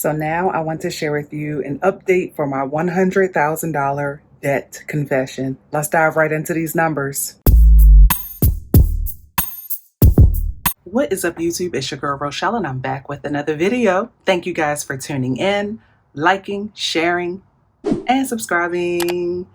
So now I want to share with you an update for my $100,000 debt confession. Let's dive right into these numbers. What is up, YouTube? It's your girl Rochelle, and I'm back with another video. Thank you guys for tuning in, liking, sharing, and subscribing.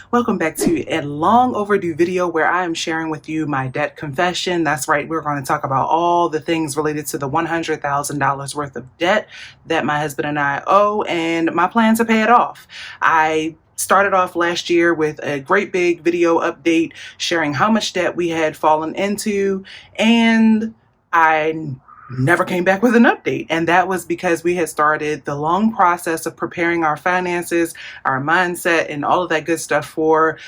Welcome back to a long overdue video where I am sharing with you my debt confession. That's right, we're going to talk about all the things related to the $100,000 worth of debt that my husband and I owe and my plan to pay it off. I started off last year with a great big video update sharing how much debt we had fallen into, and I never came back with an update. And that was because we had started the long process of preparing our finances, our mindset, and all of that good stuff for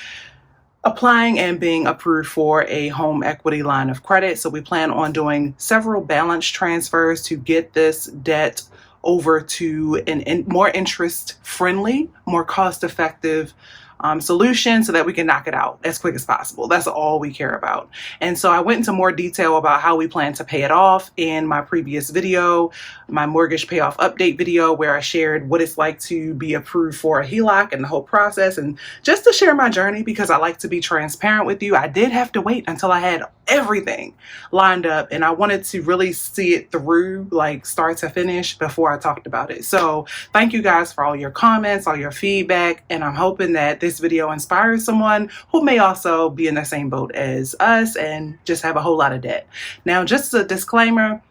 applying and being approved for a home equity line of credit. So we plan on doing several balance transfers to get this debt over to an more interest friendly, more cost effective solution so that we can knock it out as quick as possible. That's all we care about. And so I went into more detail about how we plan to pay it off in my previous video, my mortgage payoff update video, where I shared what it's like to be approved for a HELOC and the whole process. And just to share my journey, because I like to be transparent with you, I did have to wait until I had everything lined up and I wanted to really see it through, like start to finish, before I talked about it. So thank you guys for all your comments, all your feedback, and I'm hoping that this video inspires someone who may also be in the same boat as us and just have a whole lot of debt. Now, just a disclaimer,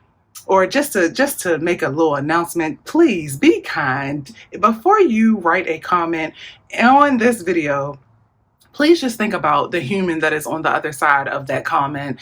or just to make a little announcement, please be kind. Before you write a comment on this video, please just think about the human that is on the other side of that comment.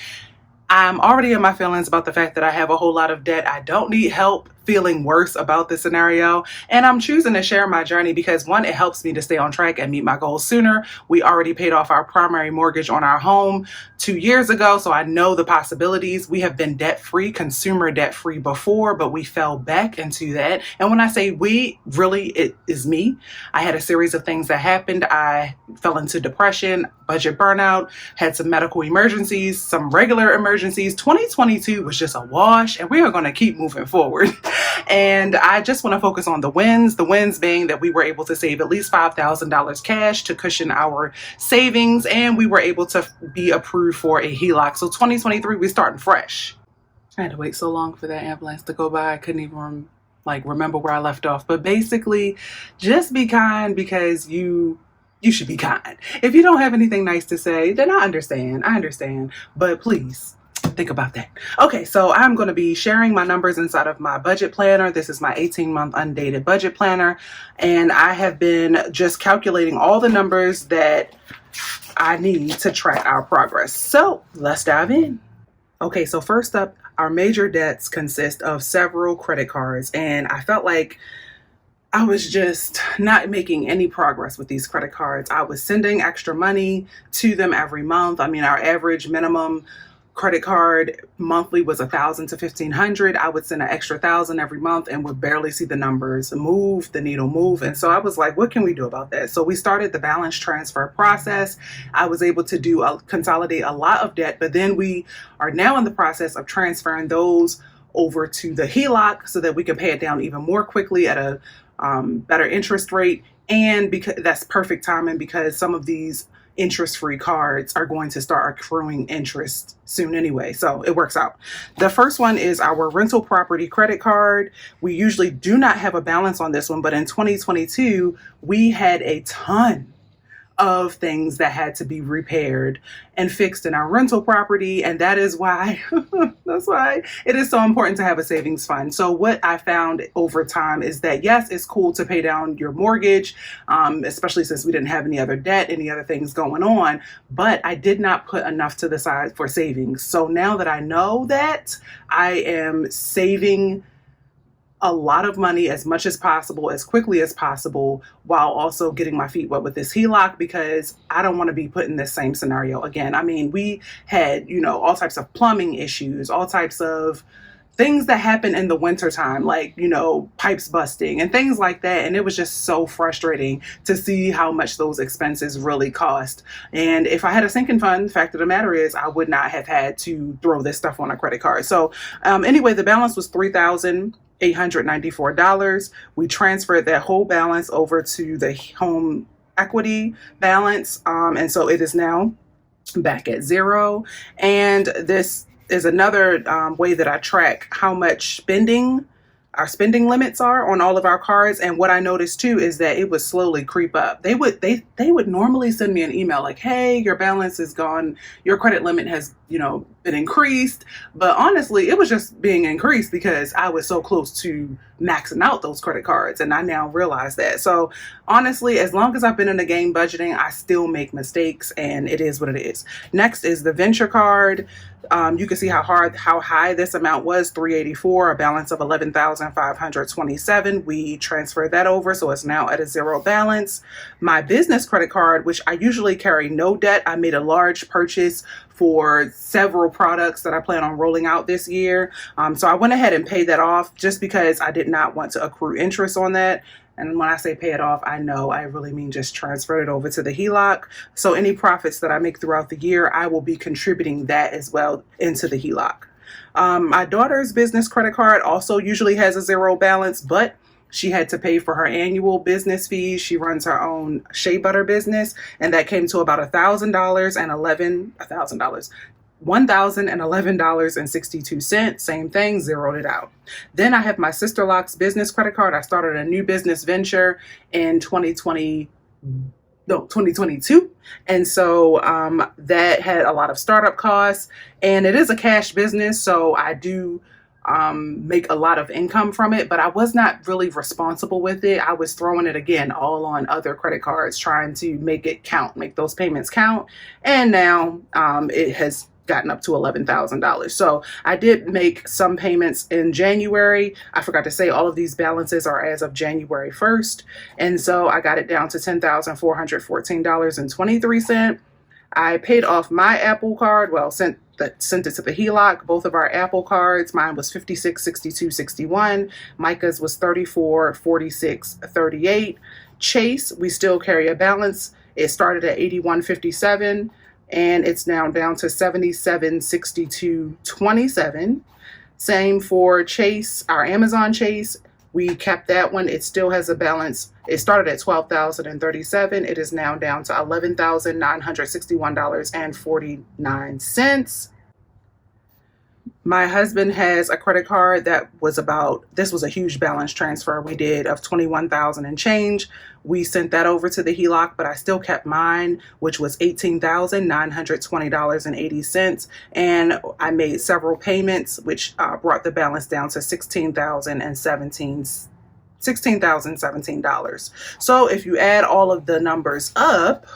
I'm already in my feelings about the fact that I have a whole lot of debt. I don't need help feeling worse about the scenario. And I'm choosing to share my journey because, one, it helps me to stay on track and meet my goals sooner. We already paid off our primary mortgage on our home 2 years ago, so I know the possibilities. We have been debt-free, consumer debt-free before, but we fell back into that. And when I say we, really, it is me. I had a series of things that happened. I fell into depression, budget burnout, had some medical emergencies, some regular emergencies. 2022 was just a wash, and we are going to keep moving forward. And I just want to focus on the wins being that we were able to save at least $5,000 cash to cushion our savings, and we were able to be approved for a HELOC. So 2023, we're starting fresh. I had to wait so long for that ambulance to go by. I couldn't even remember where I left off. But basically, just be kind, because you should be kind. If you don't have anything nice to say, then I understand. But please think about that. Okay, so I'm going to be sharing my numbers inside of my budget planner. This is my 18-month undated budget planner. And I have been just calculating all the numbers that I need to track our progress. So let's dive in. Okay, so first up, our major debts consist of several credit cards. And I felt like I was just not making any progress with these credit cards. I was sending extra money to them every month. I mean, our average minimum credit card monthly was $1,000 to $1,500. I would send an extra $1,000 every month and would barely see the numbers move, the needle move. And so I was like, what can we do about that? So we started the balance transfer process. I was able to consolidate a lot of debt, but then we are now in the process of transferring those over to the HELOC so that we can pay it down even more quickly at a better interest rate. And because that's perfect timing, because some of these interest-free cards are going to start accruing interest soon anyway. So it works out. The first one is our rental property credit card. We usually do not have a balance on this one, but in 2022, we had a ton of things that had to be repaired and fixed in our rental property. And that is why, that's why it is so important to have a savings fund. So what I found over time is that, yes, it's cool to pay down your mortgage, especially since we didn't have any other debt, any other things going on, but I did not put enough to the side for savings. So now that I know that, I am saving a lot of money as much as possible, as quickly as possible, while also getting my feet wet with this HELOC, because I don't want to be put in this same scenario again. I mean, we had, all types of plumbing issues, all types of things that happen in the wintertime, like, pipes busting and things like that. And it was just so frustrating to see how much those expenses really cost. And if I had a sinking fund, the fact of the matter is I would not have had to throw this stuff on a credit card. So anyway, the balance was $3,000. $894. We transferred that whole balance over to the home equity balance. And so it is now back at zero. And this is another way that I track how much our spending limits are on all of our cards. And what I noticed too is that it would slowly creep up. They would normally send me an email like, hey, your balance is gone, your credit limit has been increased. But honestly, it was just being increased because I was so close to maxing out those credit cards, and I now realize that. So honestly, as long as I've been in the game budgeting, I still make mistakes, and it is what it is. Next is the venture card. You can see how high this amount was, $384, a balance of $11,527. We transferred that over, so it's now at a zero balance. My business credit card, which I usually carry no debt, I made a large purchase for several products that I plan on rolling out this year. So I went ahead and paid that off just because I did not want to accrue interest on that. And when I say pay it off, I know I really mean just transfer it over to the HELOC. So any profits that I make throughout the year, I will be contributing that as well into the HELOC. My daughter's business credit card also usually has a zero balance, but she had to pay for her annual business fees. She runs her own shea butter business, and that came to about $1,011.62. Same thing, zeroed it out. Then I have my Sisterlocks business credit card. I started a new business venture in 2022. And so that had a lot of startup costs, and it is a cash business. So I do make a lot of income from it, but I was not really responsible with it. I was throwing it again all on other credit cards, trying to make it count, make those payments count. And now it has gotten up to $11,000. So I did make some payments in January. I forgot to say all of these balances are as of January 1st. And so I got it down to $10,414.23. I paid off my Apple card. Well, sent it to the HELOC, both of our Apple cards. Mine was 56, 62, 61. Micah's was 34, 46, 38. Chase, we still carry a balance. It started at 81.57 and it's now down to 77.62.27. Same for Chase, our Amazon Chase. We kept that one. It still has a balance. It started at $12,037. It is now down to $11,961.49. My husband has a credit card that was this was a huge balance transfer we did of $21,000 and change. We sent that over to the HELOC, but I still kept mine, which was $18,920.80. And I made several payments, which brought the balance down to $16,017. So if you add all of the numbers up,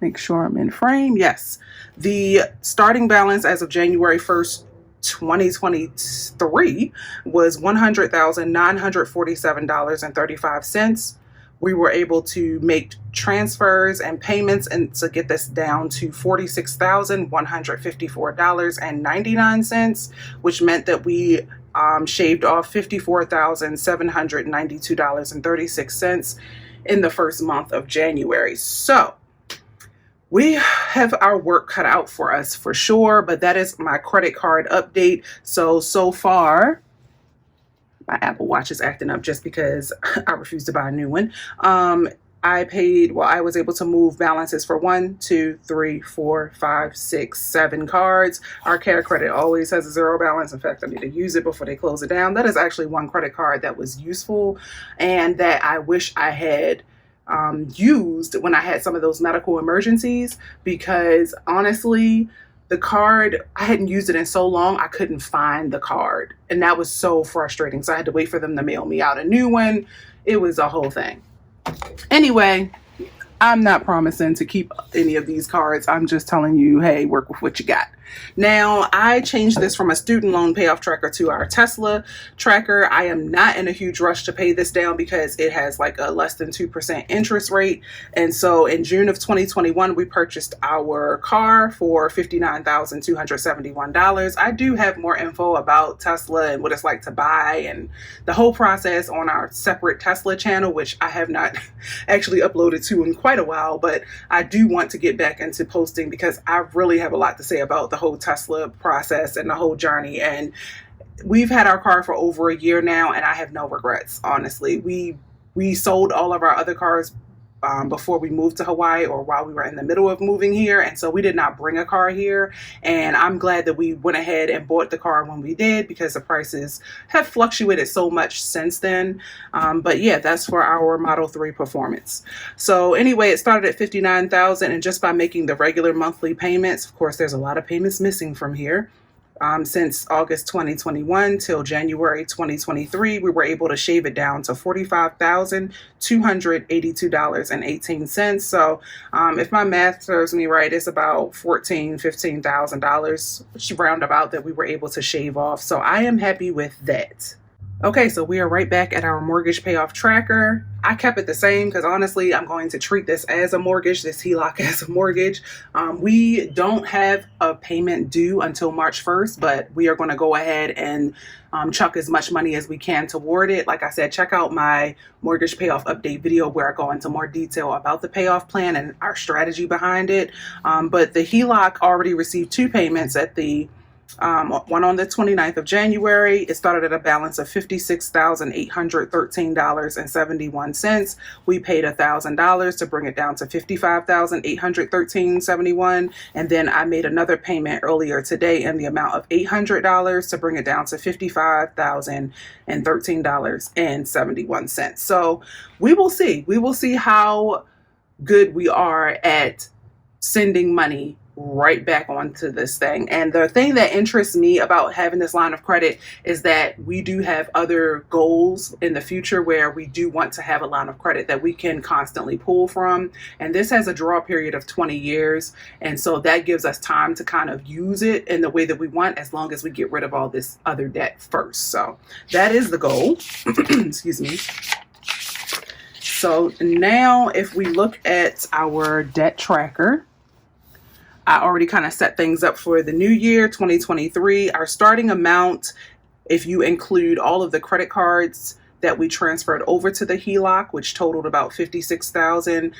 make sure I'm in frame. Yes. The starting balance as of January 1st, 2023 was $100,947.35. We were able to make transfers and payments and to get this down to $46,154.99, which meant that we shaved off $54,792.36 in the first month of January. So we have our work cut out for us for sure, but that is my credit card update. So far, my Apple Watch is acting up just because I refused to buy a new one. I was able to move balances for 1, 2, 3, 4, 5, 6, 7 cards. Our Care Credit always has a zero balance. In fact, I need to use it before they close it down. That is actually one credit card that was useful and that I wish I had used when I had some of those medical emergencies, because honestly, the card, I hadn't used it in so long, I couldn't find the card. And that was so frustrating. So I had to wait for them to mail me out a new one. It was a whole thing. Anyway, I'm not promising to keep any of these cards. I'm just telling you, hey, work with what you got. Now, I changed this from a student loan payoff tracker to our Tesla tracker. I am not in a huge rush to pay this down because it has like a less than 2% interest rate. And so in June of 2021, we purchased our car for $59,271. I do have more info about Tesla and what it's like to buy and the whole process on our separate Tesla channel, which I have not actually uploaded to in quite a while, but I do want to get back into posting because I really have a lot to say about the whole Tesla process and the whole journey. And we've had our car for over a year now, and I have no regrets, honestly. We sold all of our other cars before we moved to Hawaii, or while we were in the middle of moving here, and so we did not bring a car here. And I'm glad that we went ahead and bought the car when we did, because the prices have fluctuated so much since then. But yeah, that's for our Model 3 Performance. So anyway, it started at $59,000, and just by making the regular monthly payments, of course there's a lot of payments missing from here. Since August 2021 till January 2023, we were able to shave it down to $45,282.18. So if my math serves me right, it's about $15,000 roundabout that we were able to shave off. So I am happy with that. Okay, so we are right back at our mortgage payoff tracker. I kept it the same because honestly, I'm going to treat this as a mortgage, this HELOC as a mortgage. We don't have a payment due until March 1st, but we are going to go ahead and chuck as much money as we can toward it. Like I said, check out my mortgage payoff update video where I go into more detail about the payoff plan and our strategy behind it. But the HELOC already received 2 payments at the one on the 29th of January. It started at a balance of $56,813.71. We paid $1,000 to bring it down to $55,813.71. And then I made another payment earlier today in the amount of $800 to bring it down to $55,013.71. So we will see. We will see how good we are at sending money right back onto this thing. And the thing that interests me about having this line of credit is that we do have other goals in the future where we do want to have a line of credit that we can constantly pull from. And this has a draw period of 20 years. And so that gives us time to kind of use it in the way that we want, as long as we get rid of all this other debt first. So that is the goal. Excuse me. So now if we look at our debt tracker, I already kind of set things up for the new year, 2023. Our starting amount, if you include all of the credit cards that we transferred over to the HELOC, which totaled about $56,000.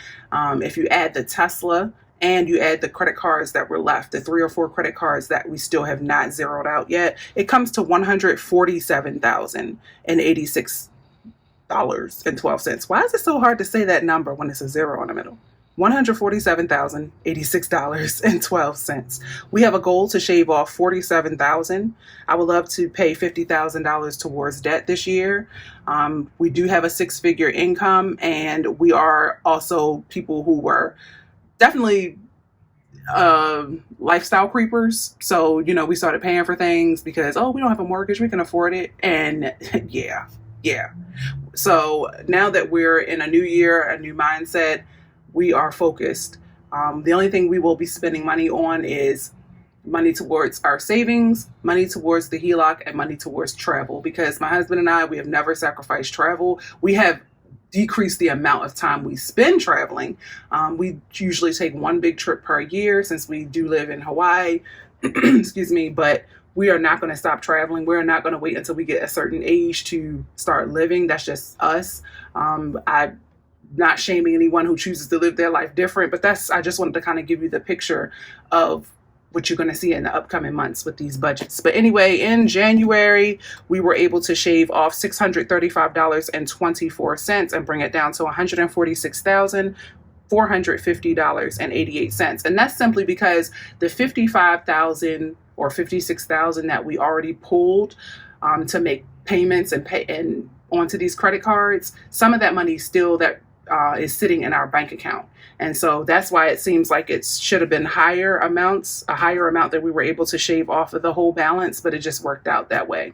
If you add the Tesla and you add the credit cards that were left, the 3 or 4 credit cards that we still have not zeroed out yet, it comes to $147,086.12. Why is it so hard to say that number when it's a zero in the middle? $147,086.12. We have a goal to shave off $47,000. I would love to pay $50,000 towards debt this year. We do have a 6-figure income, and we are also people who were definitely lifestyle creepers. So, you know, we started paying for things because, oh, we don't have a mortgage, we can afford it. And yeah. So now that we're in a new year, a new mindset, we are focused. The only thing we will be spending money on is money towards our savings, money towards the HELOC, and money towards travel. Because my husband and I, we have never sacrificed travel. We have decreased the amount of time we spend traveling. We usually take 1 big trip per year since we do live in Hawaii. Excuse me, but we are not going to stop traveling. We're not going to wait until we get a certain age to start living. That's just us. I'm not shaming anyone who chooses to live their life different, but I just wanted to kind of give you the picture of what you're going to see in the upcoming months with these budgets. But anyway, in January, we were able to shave off $635.24 and bring it down to $146,450.88. And that's simply because the $55,000 or $56,000 that we already pulled to make payments and pay onto these credit cards, some of that money still that is sitting in our bank account. And so that's why it seems like it should have been a higher amount that we were able to shave off of the whole balance, but it just worked out that way.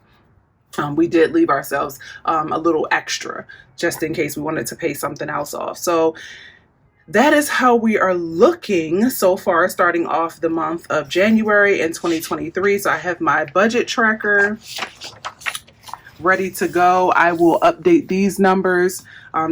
We did leave ourselves a little extra just in case we wanted to pay something else off. So that is how we are looking so far, starting off the month of January in 2023. So I have my budget tracker ready to go. I will update these numbers.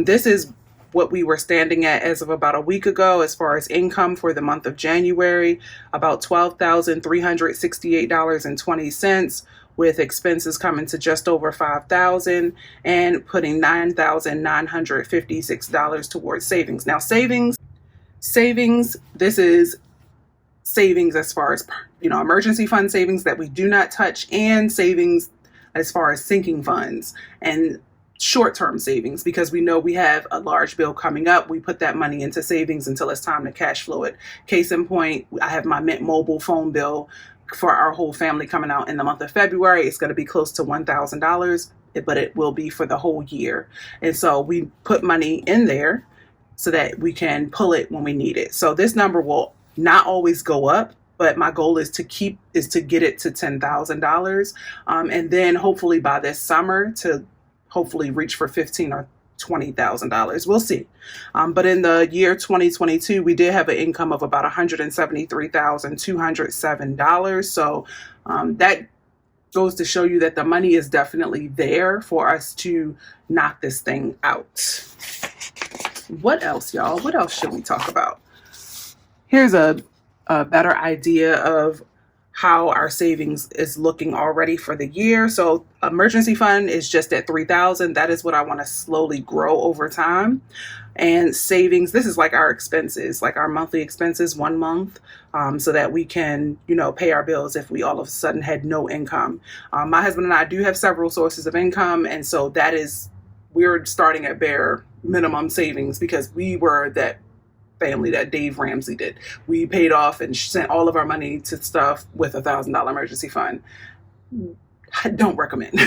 This is what we were standing at as of about a week ago as far as income for the month of January, about $12,368.20, with expenses coming to just over $5,000 and putting $9,956 towards savings. Now savings, this is savings as far as, emergency fund savings that we do not touch, and savings as far as sinking funds and short-term savings, because we know we have a large bill coming up. We put that money into savings until it's time to cash flow it. Case in point, I have my Mint Mobile phone bill for our whole family coming out in the month of February. It's going to be close to $1,000, but it will be for the whole year. And so we put money in there so that we can pull it when we need it. So this number will not always go up, but my goal is to get it to $10,000. And then hopefully by this summer to hopefully reach for $15,000 or $20,000. We'll see. But in the year 2022, we did have an income of about $173,207. So that goes to show you that the money is definitely there for us to knock this thing out. What else, y'all? What else should we talk about? Here's a better idea of how our savings is looking already for the year. So emergency fund is just at $3,000. That is what I want to slowly grow over time. And savings, this is like our expenses, like our monthly expenses 1 month, so that we can, pay our bills if we all of a sudden had no income. My husband and I do have several sources of income. And so we're starting at bare minimum savings because we were that family that Dave Ramsey did. We paid off and sent all of our money to stuff with $1,000 emergency fund. I don't recommend.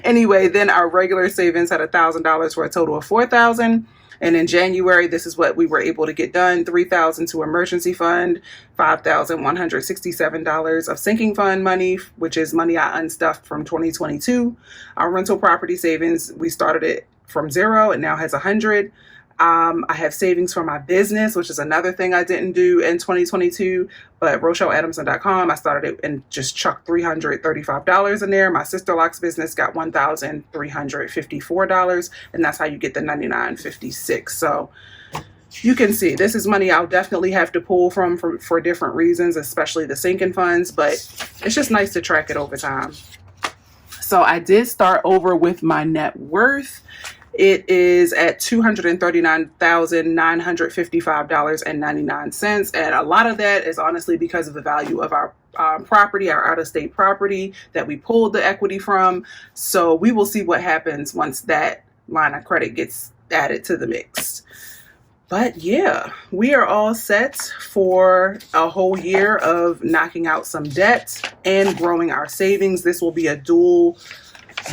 Anyway, then our regular savings had $1,000 for a total of $4,000. And in January, this is what we were able to get done: $3,000 to emergency fund, $5,167 of sinking fund money, which is money I unstuffed from 2022. Our rental property savings, we started it from 0 and now has 100. I have savings for my business, which is another thing I didn't do in 2022, but RochelleAdamson.com, I started it and just chucked $335 in there. My Sisterlocks business got $1,354, and that's how you get the $99.56. So you can see this is money I'll definitely have to pull from for different reasons, especially the sinking funds, but it's just nice to track it over time. So I did start over with my net worth. It is at $239,955.99. And a lot of that is honestly because of the value of our property, our out-of-state property that we pulled the equity from. So we will see what happens once that line of credit gets added to the mix. But yeah, we are all set for a whole year of knocking out some debt and growing our savings. This will be a dual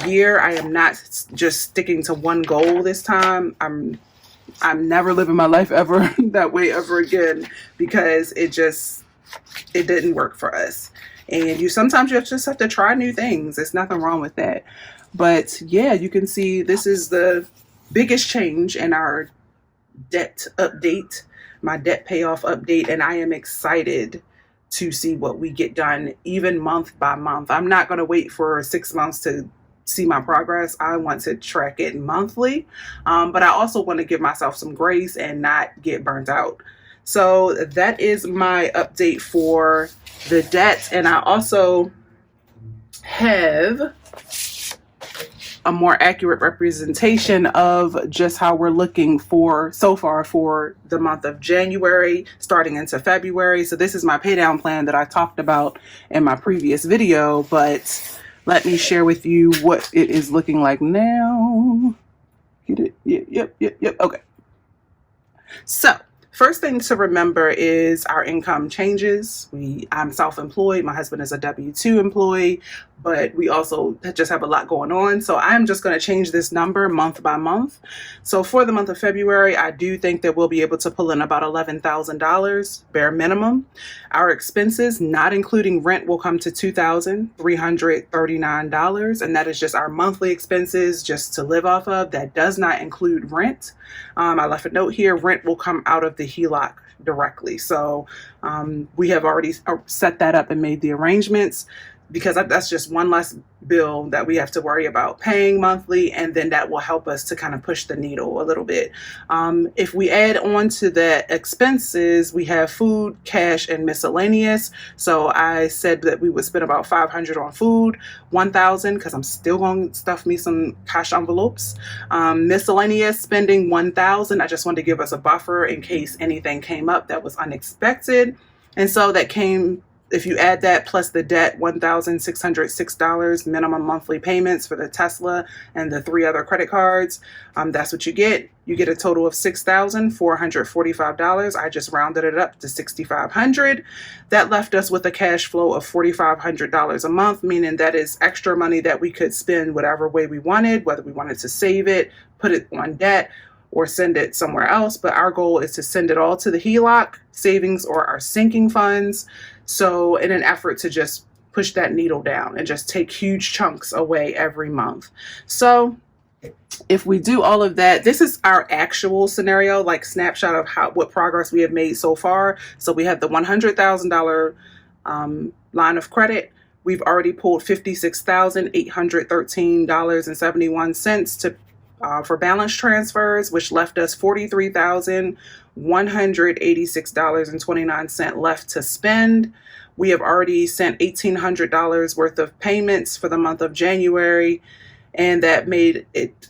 year. I am not just sticking to one goal this time. I'm never living my life ever that way ever again, because it didn't work for us. And sometimes you just have to try new things. There's nothing wrong with that. But yeah, you can see this is the biggest change in our debt update, my debt payoff update, and I am excited to see what we get done even month by month. I'm not going to wait for 6 months to see my progress. I want to track it monthly, but I also want to give myself some grace and not get burnt out. So that is my update for the debt, and I also have a more accurate representation of just how we're looking so far for the month of January, starting into February. So this is my pay down plan that I talked about in my previous video, but let me share with you what it is looking like now. Get it? Yep. Okay. So first thing to remember is our income changes. I'm self-employed. My husband is a W-2 employee, but we also just have a lot going on. So I'm just going to change this number month by month. So for the month of February, I do think that we'll be able to pull in about $11,000 bare minimum. Our expenses, not including rent, will come to $2,339. And that is just our monthly expenses just to live off of. That does not include rent. I left a note here. Rent will come out of the HELOC directly. So we have already set that up and made the arrangements, because that's just one less bill that we have to worry about paying monthly, and then that will help us to kind of push the needle a little bit. If we add on to the expenses, we have food, cash, and miscellaneous. So I said that we would spend about $500 on food, $1,000 because I'm still going to stuff me some cash envelopes. Miscellaneous spending $1,000. I just wanted to give us a buffer in case anything came up that was unexpected. And so that if you add that plus the debt, $1,606 minimum monthly payments for the Tesla and the 3 other credit cards, that's what you get. You get a total of $6,445. I just rounded it up to $6,500. That left us with a cash flow of $4,500 a month, meaning that is extra money that we could spend whatever way we wanted, whether we wanted to save it, put it on debt, or send it somewhere else. But our goal is to send it all to the HELOC savings or our sinking funds. So in an effort to just push that needle down and just take huge chunks away every month. So if we do all of that, this is our actual scenario, like snapshot of what progress we have made so far. So we have the $100,000 line of credit. We've already pulled $56,813.71 to for balance transfers, which left us $43,186.29 left to spend. We have already sent $1,800 worth of payments for the month of January, and that made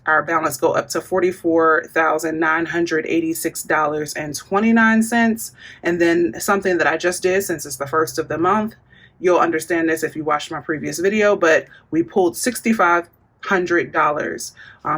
our balance go up to $44,986.29. And then something that I just did, since it's the first of the month, you'll understand this if you watched my previous video, but we pulled $6,500,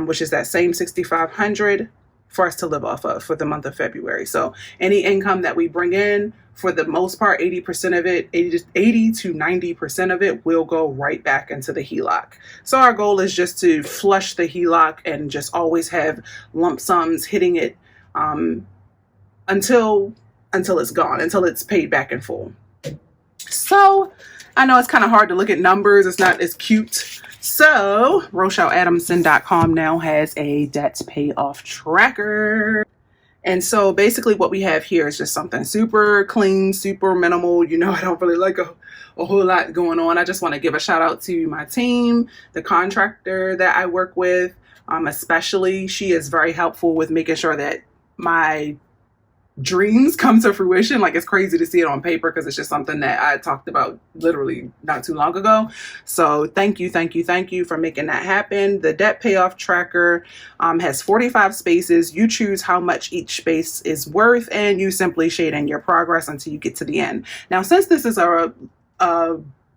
which is that same $6,500 for us to live off of for the month of February. So any income that we bring in, for the most part, 80% of it, 80 to 90% of it will go right back into the HELOC. So our goal is just to flush the HELOC and just always have lump sums hitting it until it's gone, until it's paid back in full. So I know it's kind of hard to look at numbers. It's not as cute. So RochelleAdamson.com now has a debt payoff tracker. And so basically what we have here is just something super clean, super minimal. You know, I don't really like a whole lot going on. I just want to give a shout out to my team, the contractor that I work with, especially. She is very helpful with making sure that my dreams come to fruition. Like, it's crazy to see it on paper because it's just something that I talked about literally not too long ago. So thank you for making that happen. The debt payoff tracker has 45 spaces. You choose how much each space is worth, and you simply shade in your progress until you get to the end. Now, since this is a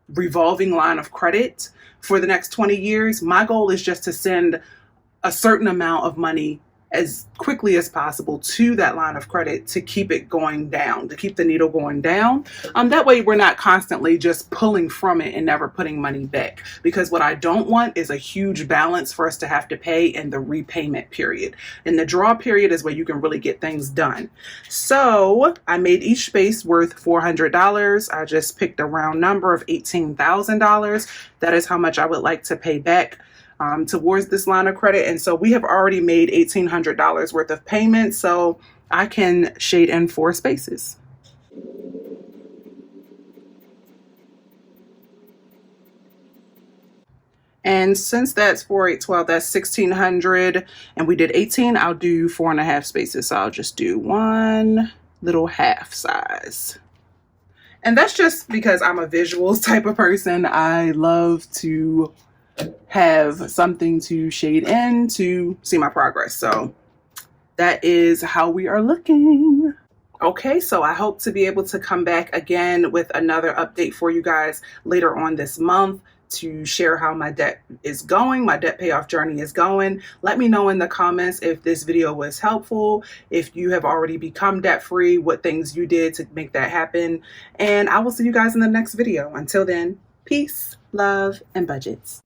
revolving line of credit for the next 20 years, my goal is just to send a certain amount of money as quickly as possible to that line of credit to keep it going down, to keep the needle going down. That way we're not constantly just pulling from it and never putting money back. Because what I don't want is a huge balance for us to have to pay in the repayment period. And the draw period is where you can really get things done. So I made each space worth $400. I just picked a round number of $18,000. That is how much I would like to pay back towards this line of credit. And so we have already made $1,800 worth of payments, so I can shade in 4 spaces. And since that's 4, 8, 12, that's $1,600, and we did 18, I'll do 4.5 spaces. So I'll just do 1 little half size. And that's just because I'm a visuals type of person. I love to have something to shade in to see my progress. So that is how we are looking. Okay, so I hope to be able to come back again with another update for you guys later on this month to share how my debt is going, my debt payoff journey is going. Let me know in the comments if this video was helpful, if you have already become debt free, what things you did to make that happen. And I will see you guys in the next video. Until then, peace, love, and budgets.